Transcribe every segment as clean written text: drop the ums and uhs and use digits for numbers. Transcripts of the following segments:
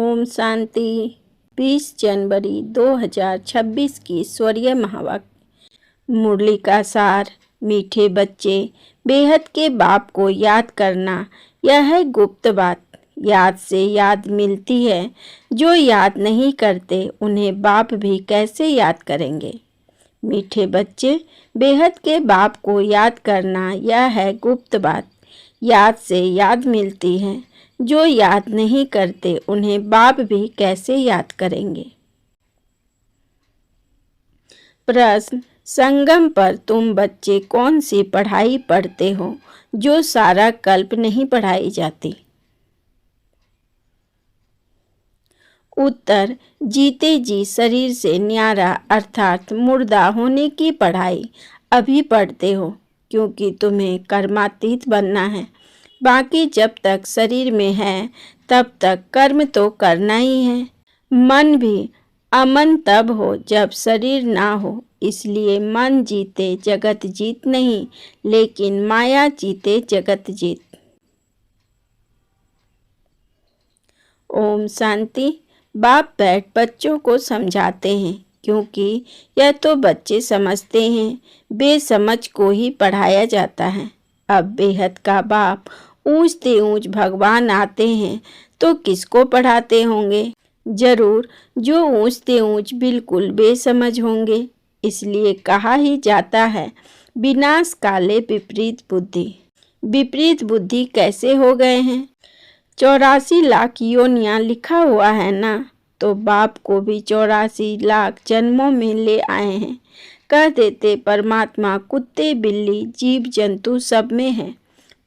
ओम शांति। 20 जनवरी 2026 की स्वर्गीय महावाक्य। मुरली का सार। मीठे बच्चे, बेहद के बाप को याद करना यह है गुप्त बात। याद से याद मिलती है, जो याद नहीं करते उन्हें बाप भी कैसे याद करेंगे। मीठे बच्चे, बेहद के बाप को याद करना यह है गुप्त बात। याद से याद मिलती है, जो याद नहीं करते उन्हें बाप भी कैसे याद करेंगे। प्रश्न। संगम पर तुम बच्चे कौन सी पढ़ाई पढ़ते हो जो सारा कल्प नहीं पढ़ाई जाती। उत्तर। जीते जी शरीर से न्यारा अर्थात मुर्दा होने की पढ़ाई अभी पढ़ते हो, क्योंकि तुम्हें कर्मातीत बनना है। बाकी जब तक शरीर में है तब तक कर्म तो करना ही है। मन भी अमन तब हो जब शरीर ना हो, इसलिए मन जीते जगत जीत नहीं, लेकिन माया जीते जगत जीत। ओम शांति। बाप बैठ बच्चों को समझाते हैं, क्योंकि यह तो बच्चे समझते हैं, बेसमझ को ही पढ़ाया जाता है। अब बेहद का बाप ऊंचते ऊंच भगवान आते हैं तो किसको पढ़ाते होंगे। जरूर जो ऊंचते ऊंच बिल्कुल बेसमझ होंगे। इसलिए कहा ही जाता है, विनाश काले विपरीत बुद्धि। विपरीत बुद्धि कैसे हो गए हैं। 84 लाख योनियां लिखा हुआ है ना, तो बाप को भी 84 लाख जन्मों में ले आए हैं। कह देते परमात्मा कुत्ते बिल्ली जीव जंतु सब में है।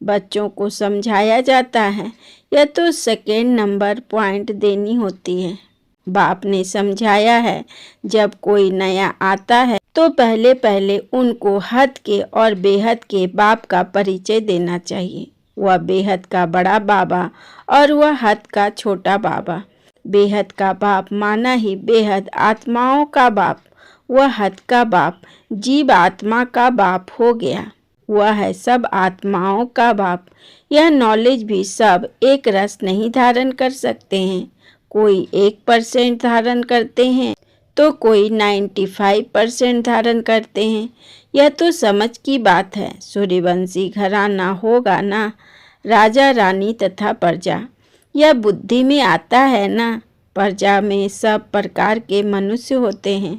बच्चों को समझाया जाता है, यह तो सेकेंड नंबर पॉइंट देनी होती है। बाप ने समझाया है, जब कोई नया आता है तो पहले पहले उनको हद के और बेहद के बाप का परिचय देना चाहिए। वह बेहद का बड़ा बाबा और वह हद का छोटा बाबा। बेहद का बाप माना ही बेहद आत्माओं का बाप। वह हद का बाप जीव आत्मा का बाप हो गया। वह है सब आत्माओं का बाप। यह नॉलेज भी सब एक रस नहीं धारण कर सकते हैं। कोई 1% धारण करते हैं तो कोई 95% धारण करते हैं। यह तो समझ की बात है। सूर्यवंशी घराना होगा ना, राजा रानी तथा प्रजा। यह बुद्धि में आता है ना। प्रजा में सब प्रकार के मनुष्य होते हैं।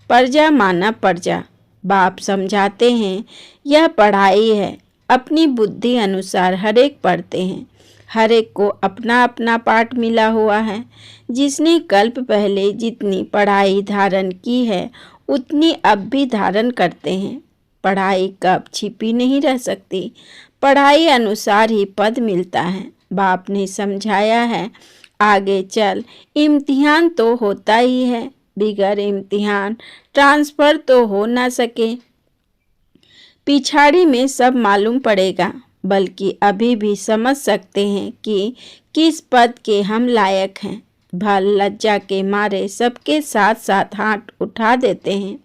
प्रजा माना प्रजा। बाप समझाते हैं, यह पढ़ाई है। अपनी बुद्धि अनुसार हरेक पढ़ते हैं। हरेक को अपना अपना पाठ मिला हुआ है। जिसने कल्प पहले जितनी पढ़ाई धारण की है, उतनी अब भी धारण करते हैं। पढ़ाई कब छिपी नहीं रह सकती। पढ़ाई अनुसार ही पद मिलता है। बाप ने समझाया है, आगे चल इम्तिहान तो होता ही है। बिगर इम्तिहान ट्रांसफर तो हो ना सके। पिछाड़ी में सब मालूम पड़ेगा, बल्कि अभी भी समझ सकते हैं कि किस पद के हम लायक हैं। भल लज्जा के मारे सबके साथ साथ हाथ उठा देते हैं।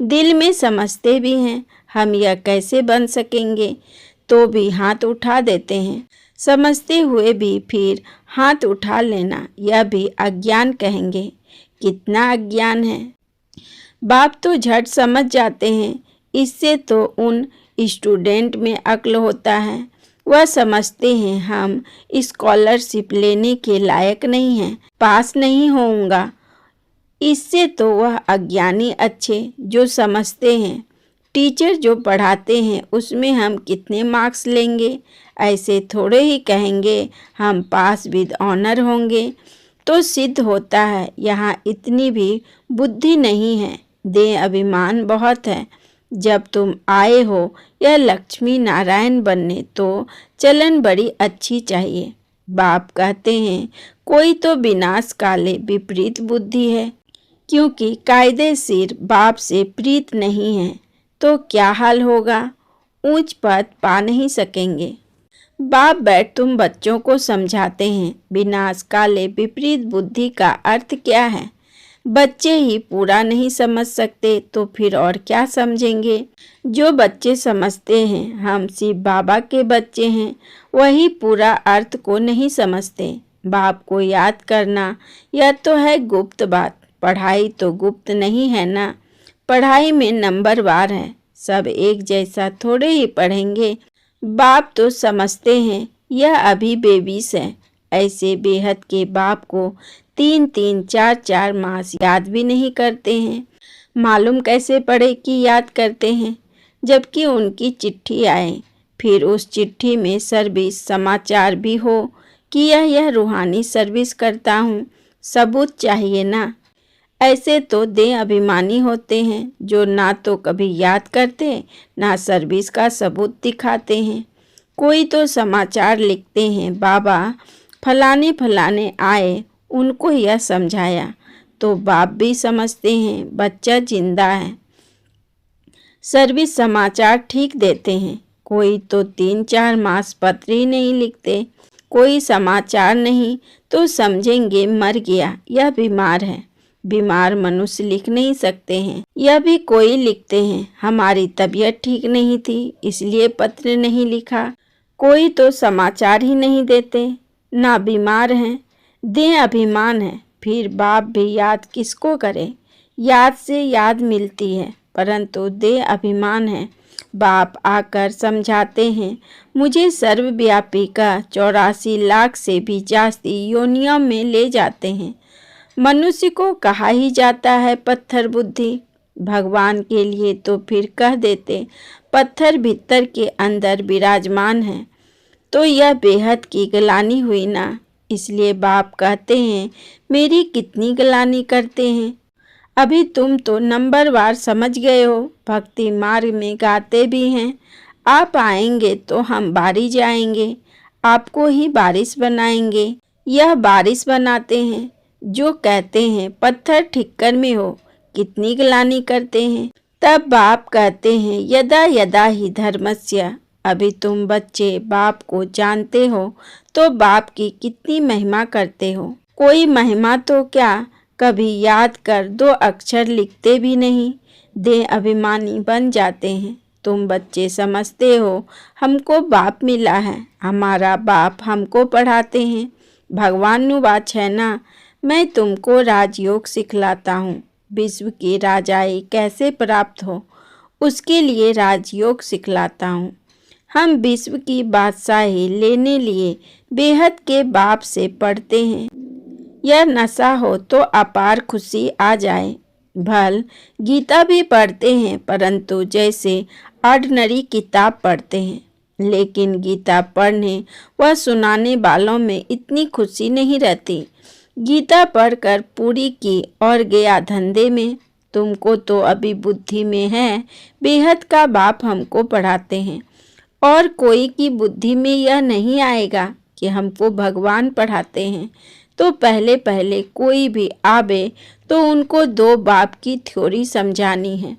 दिल में समझते भी हैं, हम यह कैसे बन सकेंगे, तो भी हाथ उठा देते हैं। समझते हुए भी फिर हाथ उठा लेना, यह भी अज्ञान कहेंगे। कितना अज्ञान है। बाप तो झट समझ जाते हैं। इससे तो उन स्टूडेंट में अक्ल होता है। वह समझते हैं हम स्कॉलरशिप लेने के लायक नहीं हैं, पास नहीं होऊंगा। इससे तो वह अज्ञानी अच्छे, जो समझते हैं टीचर जो पढ़ाते हैं उसमें हम कितने मार्क्स लेंगे। ऐसे थोड़े ही कहेंगे हम पास विद ऑनर होंगे, तो सिद्ध होता है यहाँ इतनी भी बुद्धि नहीं है। देह अभिमान बहुत है। जब तुम आए हो यह लक्ष्मी नारायण बनने, तो चलन बड़ी अच्छी चाहिए। बाप कहते हैं, कोई तो विनाश काले विपरीत बुद्धि है, क्योंकि कायदे सिर बाप से प्रीत नहीं है, तो क्या हाल होगा। ऊंच पद पा नहीं सकेंगे। बाप बैठ तुम बच्चों को समझाते हैं, विनाश काले विपरीत बुद्धि का अर्थ क्या है। बच्चे ही पूरा नहीं समझ सकते तो फिर और क्या समझेंगे। जो बच्चे समझते हैं हम शिव बाबा के बच्चे हैं, वही पूरा अर्थ को नहीं समझते। बाप को याद करना यह तो है गुप्त बात। पढ़ाई तो गुप्त नहीं है ना। पढ़ाई में नंबरवार है। सब एक जैसा थोड़े ही पढ़ेंगे। बाप तो समझते हैं यह अभी बेबीस है। ऐसे बेहद के बाप को 3-3, 4-4 मास याद भी नहीं करते हैं। मालूम कैसे पड़े कि याद करते हैं, जबकि उनकी चिट्ठी आए, फिर उस चिट्ठी में सर्विस समाचार भी हो कि यह रूहानी सर्विस करता हूँ। सबूत चाहिए ना। ऐसे तो दे अभिमानी होते हैं जो ना तो कभी याद करते ना सर्विस का सबूत दिखाते हैं। कोई तो समाचार लिखते हैं, बाबा फलाने फलाने आए, उनको यह समझाया, तो बाप भी समझते हैं बच्चा जिंदा है। सर्विस समाचार ठीक देते हैं। कोई तो 3-4 मास पत्र ही नहीं लिखते। कोई समाचार नहीं तो समझेंगे मर गया या बीमार है। बीमार मनुष्य लिख नहीं सकते हैं। यह भी कोई लिखते हैं, हमारी तबीयत ठीक नहीं थी इसलिए पत्र नहीं लिखा। कोई तो समाचार ही नहीं देते, ना बीमार हैं। दें अभिमान है। फिर बाप भी याद किसको करे। याद से याद मिलती है, परंतु दे अभिमान है। बाप आकर समझाते हैं, मुझे सर्वव्यापी का 84 लाख से भी जास्ती योनियों में ले जाते हैं। मनुष्य को कहा ही जाता है पत्थर बुद्धि। भगवान के लिए तो फिर कह देते पत्थर भीतर के अंदर विराजमान है। तो यह बेहद की गलानी हुई ना। इसलिए बाप कहते हैं मेरी कितनी गलानी करते हैं। अभी तुम तो नंबरवार समझ गए हो। भक्ति मार्ग में गाते भी हैं, आप आएंगे तो हम बारिश जाएंगे, आपको ही बारिश बनाएंगे। यह बारिश बनाते हैं जो कहते हैं पत्थर ठिक्कर में हो। कितनी गलानी करते हैं। तब बाप कहते हैं यदा यदा ही धर्मस्य। अभी तुम बच्चे बाप को जानते हो तो बाप की कितनी महिमा करते हो। कोई महिमा तो क्या, कभी याद कर 2 अक्षर लिखते भी नहीं। दे अभिमानी बन जाते हैं। तुम बच्चे समझते हो हमको बाप मिला है, हमारा बाप हमको पढ़ाते हैं। भगवानुवाच है ना, मैं तुमको राजयोग सिखलाता हूँ। विश्व की राजाई कैसे प्राप्त हो उसके लिए राजयोग सिखलाता हूँ। हम विश्व की बादशाही लेने लिए बेहद के बाप से पढ़ते हैं। यह नशा हो तो अपार खुशी आ जाए। भल गीता भी पढ़ते हैं, परंतु जैसे ऑर्डिनरी किताब पढ़ते हैं। लेकिन गीता पढ़ने व सुनाने वालों में इतनी खुशी नहीं रहती। गीता पढ़कर पूरी की और गया धंधे में। तुमको तो अभी बुद्धि में है बेहद का बाप हमको पढ़ाते हैं, और कोई की बुद्धि में यह नहीं आएगा कि हमको भगवान पढ़ाते हैं। तो पहले पहले कोई भी आवे तो उनको 2 बाप की थ्योरी समझानी है।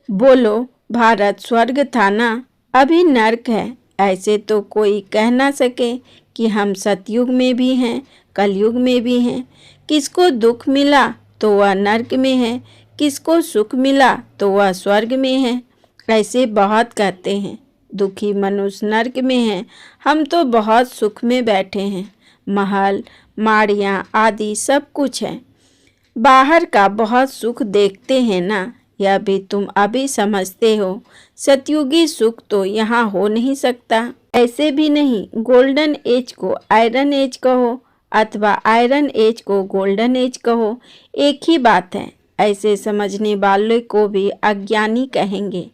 बोलो भारत स्वर्ग था ना, अभी नर्क है। ऐसे तो कोई कह ना सके कि हम सतयुग में भी हैं, कलयुग में भी हैं। किसको दुख मिला तो वह नर्क में है, किसको सुख मिला तो वह स्वर्ग में है। ऐसे बहुत कहते हैं। दुखी मनुष्य नर्क में हैं, हम तो बहुत सुख में बैठे हैं। महल माड़ियाँ आदि सब कुछ है। बाहर का बहुत सुख देखते हैं ना, यह भी तुम अभी समझते हो। सतयुगी सुख तो यहाँ हो नहीं सकता। ऐसे भी नहीं गोल्डन एज को आयरन एज कहो अथवा आयरन एज को गोल्डन एज कहो, एक ही बात है। ऐसे समझने वाले को भी अज्ञानी कहेंगे।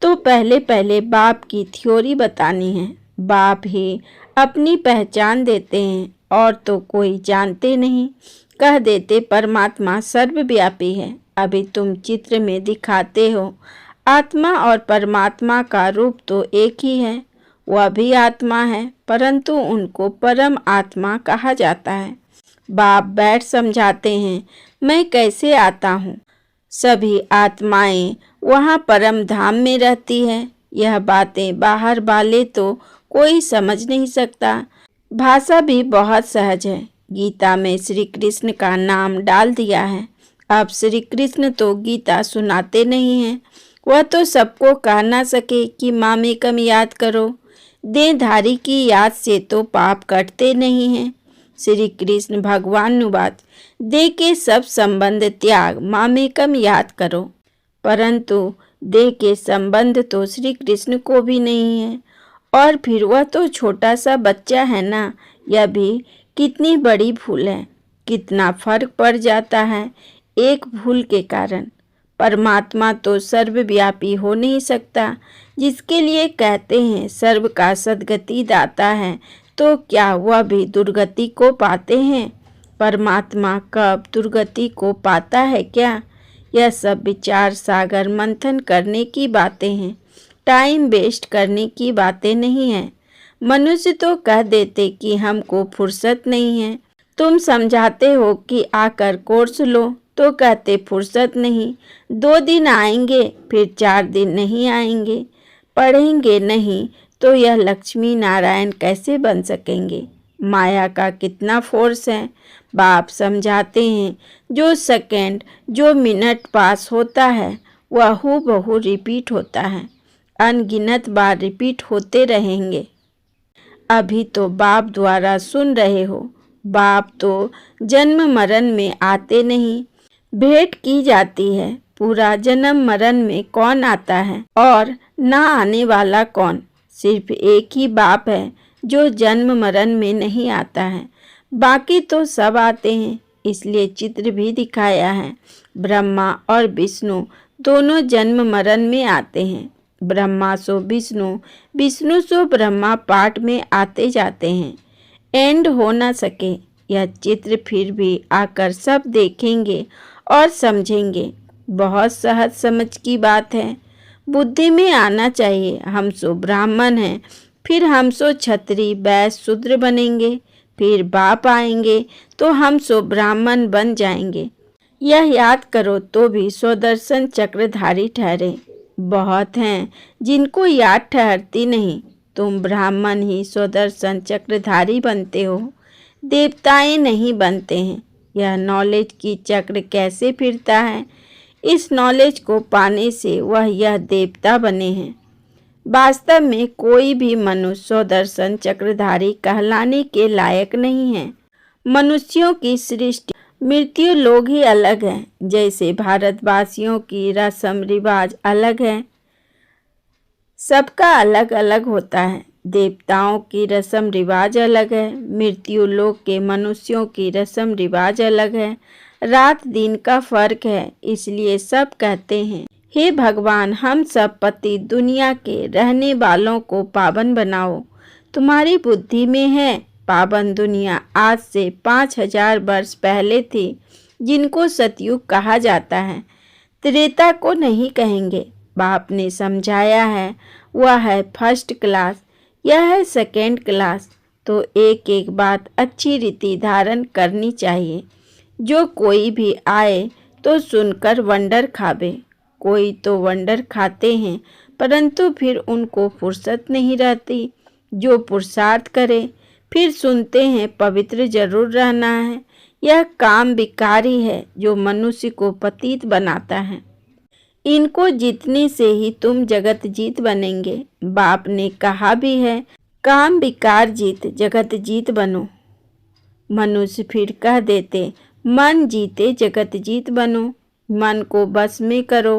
तो पहले पहले बाप की थ्योरी बतानी है। बाप ही अपनी पहचान देते हैं और तो कोई जानते नहीं। कह देते परमात्मा सर्वव्यापी है। अभी तुम चित्र में दिखाते हो आत्मा और परमात्मा का रूप तो एक ही है। वह भी आत्मा है, परंतु उनको परम आत्मा कहा जाता है। बाप बैठ समझाते हैं मैं कैसे आता हूँ। सभी आत्माएं वहाँ परम धाम में रहती है। यह बातें बाहर वाले तो कोई समझ नहीं सकता। भाषा भी बहुत सहज है। गीता में श्री कृष्ण का नाम डाल दिया है। अब श्री कृष्ण तो गीता सुनाते नहीं हैं। वह तो सबको कह ना सके कि मामेकम याद करो। देहधारी की याद से तो पाप कटते नहीं हैं। श्री कृष्ण भगवानुवाच देह के सब संबंध त्याग मामेकम याद करो। परंतु देह के संबंध तो श्री कृष्ण को भी नहीं है, और फिर वह तो छोटा सा बच्चा है ना। यह भी कितनी बड़ी भूल है, कितना फर्क पड़ जाता है एक भूल के कारण। परमात्मा तो सर्वव्यापी हो नहीं सकता, जिसके लिए कहते हैं सर्व का सद्गति दाता है, तो क्या वह भी दुर्गति को पाते हैं? परमात्मा कब दुर्गति को पाता है क्या? यह सब विचार सागर मंथन करने की बातें हैं, टाइम वेस्ट करने की बातें नहीं हैं। मनुष्य तो कह देते कि हमको फुर्सत नहीं है। तुम समझाते हो कि आकर कोर्स लो, तो कहते फुर्सत नहीं। 2 दिन आएंगे, फिर 4 दिन नहीं आएंगे। पढ़ेंगे नहीं तो यह लक्ष्मी नारायण कैसे बन सकेंगे? माया का कितना फोर्स है। बाप समझाते हैं जो सेकंड जो मिनट पास होता है वह हूबहू रिपीट होता है, अनगिनत बार रिपीट होते रहेंगे। अभी तो बाप द्वारा सुन रहे हो। बाप तो जन्म मरण में आते नहीं, भेंट की जाती है। पूरा जन्म मरण में कौन आता है और ना आने वाला कौन? सिर्फ एक ही बाप है जो जन्म मरण में नहीं आता है, बाकी तो सब आते हैं। इसलिए चित्र भी दिखाया है। ब्रह्मा और विष्णु दोनों जन्म मरण में आते हैं। ब्रह्मा सो विष्णु, विष्णु सो ब्रह्मा पाठ में आते जाते हैं। एंड हो ना सके यह चित्र, फिर भी आकर सब देखेंगे और समझेंगे। बहुत सहज समझ की बात है, बुद्धि में आना चाहिए। हम सो ब्राह्मण हैं, फिर हम सो क्षत्रिय वैश्य शूद्र बनेंगे, फिर बाप आएंगे तो हम सो ब्राह्मण बन जाएंगे। यह याद करो तो भी स्वदर्शन चक्रधारी ठहरे। बहुत हैं जिनको याद ठहरती नहीं। तुम ब्राह्मण ही स्वदर्शन चक्रधारी बनते हो, देवताएं नहीं बनते हैं। यह नॉलेज की चक्र कैसे फिरता है, इस नॉलेज को पाने से वह यह देवता बने हैं। वास्तव में कोई भी मनुष्य स्वदर्शन चक्रधारी कहलाने के लायक नहीं है। मनुष्यों की सृष्टि मृत्यु लोग ही अलग हैं। जैसे भारतवासियों की रस्म रिवाज अलग है, सबका अलग अलग होता है। देवताओं की रस्म रिवाज अलग है, मृत्यु लोक के मनुष्यों की रस्म रिवाज अलग है। रात दिन का फर्क है। इसलिए सब कहते हैं हे भगवान, हम सब पति दुनिया के रहने वालों को पावन बनाओ। तुम्हारी बुद्धि में है। पावन दुनिया आज से 5000 वर्ष पहले थी, जिनको सतयुग कहा जाता है। त्रेता को नहीं कहेंगे। बाप ने समझाया है वह है फर्स्ट क्लास, यह है सेकेंड क्लास। तो एक एक बात अच्छी रीति धारण करनी चाहिए। जो कोई भी आए तो सुनकर वंडर खावे। कोई तो वंडर खाते हैं, परंतु फिर उनको फुर्सत नहीं रहती। जो पुरुषार्थ करे फिर सुनते हैं पवित्र जरूर रहना है। यह काम विकारी है जो मनुष्य को पतित बनाता है। इनको जीतने से ही तुम जगत जीत बनेंगे। बाप ने कहा भी है काम विकार जीत जगत जीत बनो। मनुष्य फिर कह देते मन जीते जगत जीत बनो। मन को बस में करो।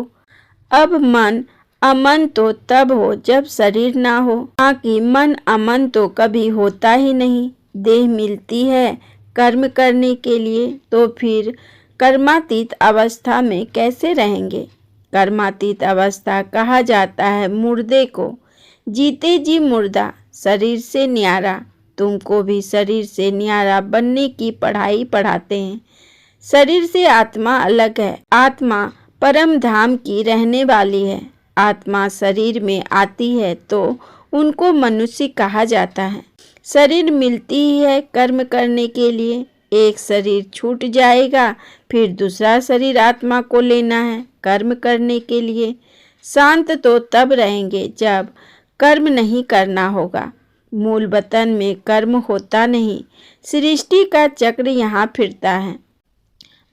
अब मन अमन तो तब हो जब शरीर ना हो, बाकी मन अमन तो कभी होता ही नहीं। देह मिलती है कर्म करने के लिए, तो फिर कर्मातीत अवस्था में कैसे रहेंगे? कर्मातीत अवस्था कहा जाता है मुर्दे को। जीते जी मुर्दा, शरीर से न्यारा। तुमको भी शरीर से न्यारा बनने की पढ़ाई पढ़ाते हैं। शरीर से आत्मा अलग है। आत्मा परम धाम की रहने वाली है। आत्मा शरीर में आती है तो उनको मनुष्य कहा जाता है। शरीर मिलती ही है कर्म करने के लिए। एक शरीर छूट जाएगा, फिर दूसरा शरीर आत्मा को लेना है कर्म करने के लिए। शांत तो तब रहेंगे जब कर्म नहीं करना होगा। मूल वतन में कर्म होता नहीं। सृष्टि का चक्र यहाँ फिरता है।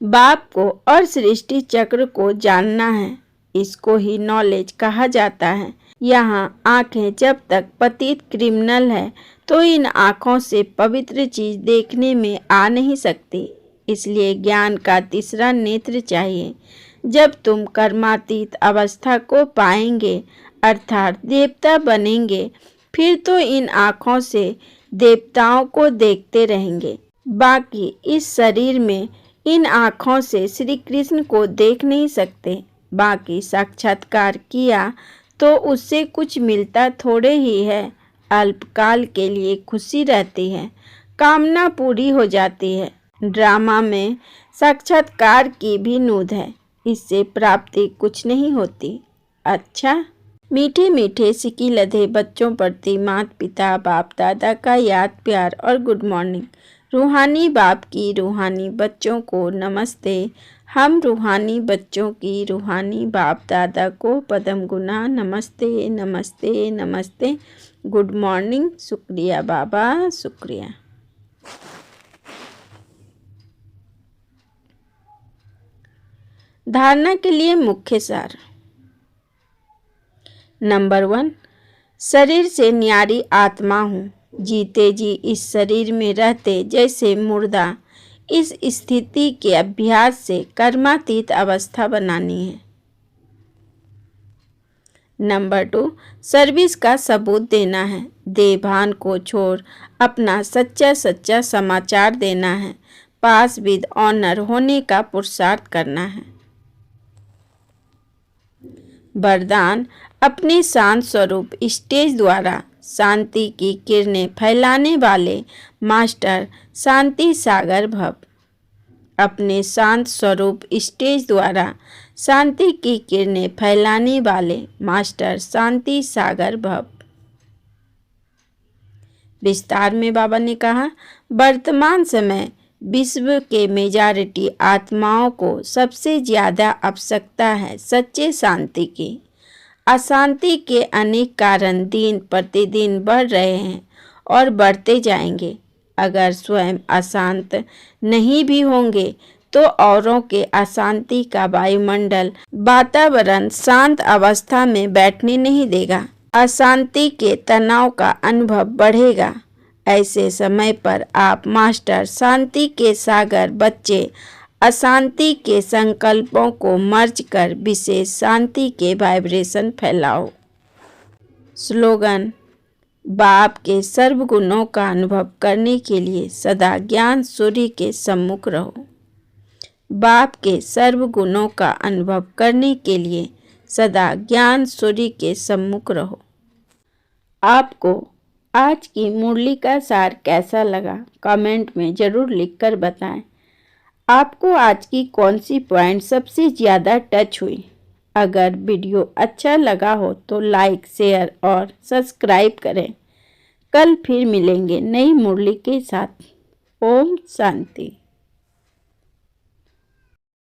बाप को और सृष्टि चक्र को जानना है। इसको ही नॉलेज कहा जाता है। यहाँ आंखें जब तक पतित क्रिमिनल है तो इन आँखों से पवित्र चीज देखने में आ नहीं सकती। इसलिए ज्ञान का तीसरा नेत्र चाहिए। जब तुम कर्मातीत अवस्था को पाएंगे अर्थात देवता बनेंगे, फिर तो इन आँखों से देवताओं को देखते रहेंगे। बाकी इस शरीर में इन आँखों से श्री कृष्ण को देख नहीं सकते। बाकी साक्षात्कार किया तो उससे कुछ मिलता थोड़े ही है। अल्पकाल के लिए खुशी रहती है, कामना पूरी हो जाती है। ड्रामा में साक्षात्कार की भी नूद है, इससे प्राप्ति कुछ नहीं होती। अच्छा, मीठे मीठे सिकी लधे बच्चों प्रति माता पिता बाप दादा का याद प्यार और गुड मॉर्निंग। रूहानी बाप की रूहानी बच्चों को नमस्ते। हम रूहानी बच्चों की रूहानी बाप दादा को पदम गुना नमस्ते नमस्ते नमस्ते। Good morning. शुक्रिया बाबा, शुक्रिया। धारणा के लिए मुख्य सार। नंबर 1, शरीर से न्यारी आत्मा हूँ। जीते जी इस शरीर में रहते जैसे मुर्दा। इस स्थिति के अभ्यास से कर्मातीत अवस्था बनानी है। नंबर 2, सर्विस का सबूत देना है। देभान को छोड़ अपना सच्चा सच्चा समाचार देना है। पास विद ऑनर होने का पुरुषार्थ करना है। वरदान, अपने शांत स्वरूप स्टेज द्वारा शांति की किरणें फैलाने वाले मास्टर शांति सागर भव। अपने शांत स्वरूप स्टेज द्वारा शांति की किरणें फैलाने वाले मास्टर शांति सागर भव। विस्तार में बाबा ने कहा, वर्तमान समय विश्व के मेजॉरिटी आत्माओं को सबसे ज़्यादा आवश्यकता है सच्चे शांति की। अशांति के अनेक कारण दिन प्रतिदिन बढ़ रहे हैं और बढ़ते जाएंगे। अगर स्वयं अशांत नहीं भी होंगे तो औरों के अशांति का वायुमंडल वातावरण शांत अवस्था में बैठने नहीं देगा। अशांति के तनाव का अनुभव बढ़ेगा। ऐसे समय पर आप मास्टर शांति के सागर बच्चे अशांति के संकल्पों को मर्ज कर विशेष शांति के वाइब्रेशन फैलाओ। स्लोगन, बाप के सर्वगुणों का अनुभव करने के लिए सदा ज्ञान सूर्य के सम्मुख रहो। बाप के सर्वगुणों का अनुभव करने के लिए सदा ज्ञान सूर्य के सम्मुख रहो। आपको आज की मुरली का सार कैसा लगा कमेंट में ज़रूर लिखकर बताएं। आपको आज की कौन सी पॉइंट सबसे ज़्यादा टच हुई। अगर वीडियो अच्छा लगा हो तो लाइक शेयर और सब्सक्राइब करें। कल फिर मिलेंगे नई मुरली के साथ। ओम शांति।